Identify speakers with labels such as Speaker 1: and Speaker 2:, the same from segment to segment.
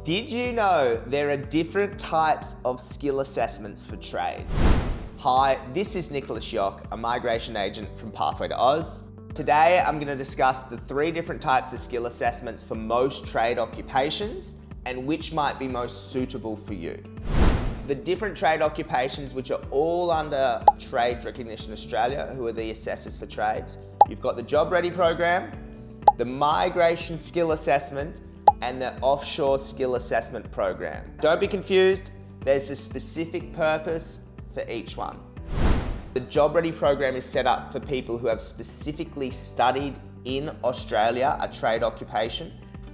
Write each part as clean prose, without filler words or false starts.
Speaker 1: Did you know there are different types of skill assessments for trades? Hi, this is Nicholas Yock, a migration agent from Pathway to Oz. Today, I'm going to discuss the 3 different types of skill assessments for most trade occupations and which might be most suitable for you. The different trade occupations, which are all under Trade Recognition Australia, who are the assessors for trades. You've got the Job Ready program, the Migration Skill Assessment, and the Offshore Skill Assessment program. Don't be confused, there's a specific purpose for each one. The Job Ready program is set up for people who have specifically studied in Australia a trade occupation,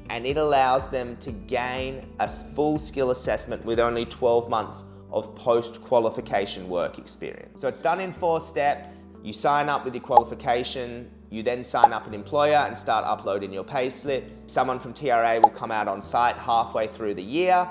Speaker 1: and it allows them to gain a full skill assessment with only 12 months of post-qualification work experience. So it's done in 4 steps. You sign up with your qualification, you then sign up an employer and start uploading your pay slips. Someone from TRA will come out on site halfway through the year,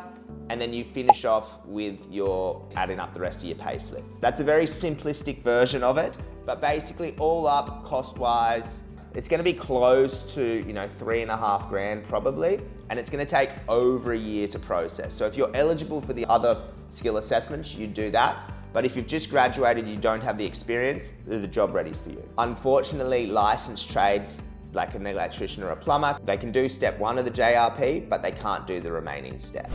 Speaker 1: and then you finish off with your adding up the rest of your pay slips. That's a very simplistic version of it, but basically all up cost-wise, it's gonna be close to, $3.5 grand probably, and it's gonna take over a year to process. So if you're eligible for the other skill assessments, you do that. But if you've just graduated, you don't have the experience, they're the Job Readies for you. Unfortunately, licensed trades, like an electrician or a plumber, they can do step 1 of the JRP, but they can't do the remaining steps.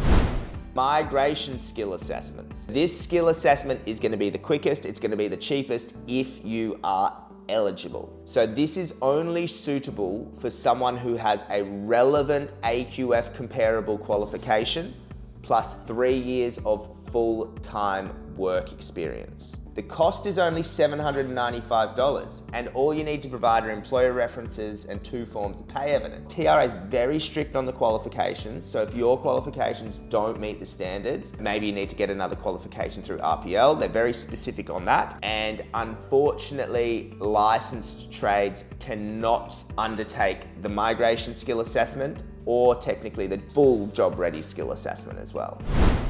Speaker 1: Migration skill assessment. This skill assessment is going to be the quickest, it's going to be the cheapest if you are eligible. So this is only suitable for someone who has a relevant AQF comparable qualification plus 3 years of full-time work experience. The cost is only $795, and all you need to provide are employer references and 2 forms of pay evidence. TRA is very strict on the qualifications, so if your qualifications don't meet the standards, maybe you need to get another qualification through RPL. They're very specific on that, and unfortunately, licensed trades cannot undertake the migration skill assessment or technically the full Job Ready skill assessment as well.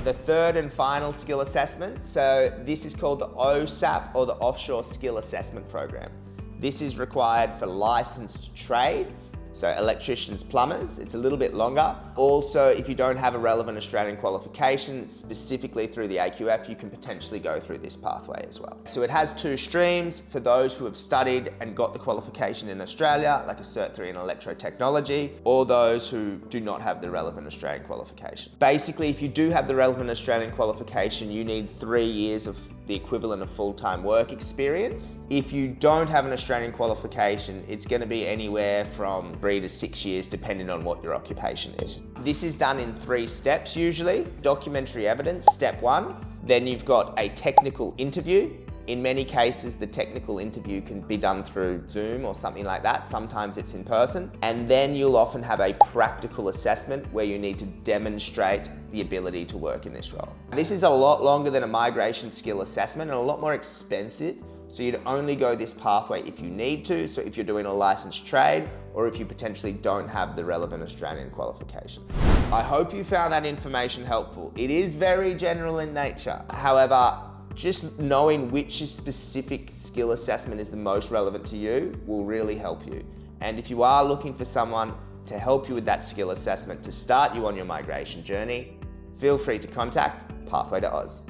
Speaker 1: The 3rd and final skill assessment, so this is called the OSAP or the Offshore Skill Assessment Program. This is required for licensed trades, so electricians, plumbers. It's a little bit longer. Also, if you don't have a relevant Australian qualification, specifically through the AQF, you can potentially go through this pathway as well. So it has 2 streams for those who have studied and got the qualification in Australia, like a Cert 3 in electrotechnology, or those who do not have the relevant Australian qualification. Basically, if you do have the relevant Australian qualification, you need 3 years of the equivalent of full-time work experience. If you don't have an Australian qualification, it's going to be anywhere from 3 to 6 years depending on what your occupation is. This is done in 3 steps usually. Documentary evidence, step 1. Then you've got a technical interview. In many cases, the technical interview can be done through Zoom or something like that. Sometimes it's in person. And then you'll often have a practical assessment where you need to demonstrate the ability to work in this role. This is a lot longer than a migration skill assessment and a lot more expensive. So you'd only go this pathway if you need to. So if you're doing a licensed trade or if you potentially don't have the relevant Australian qualification. I hope you found that information helpful. It is very general in nature. However, just knowing which specific skill assessment is the most relevant to you will really help you. And if you are looking for someone to help you with that skill assessment to start you on your migration journey, feel free to contact Pathway to Oz.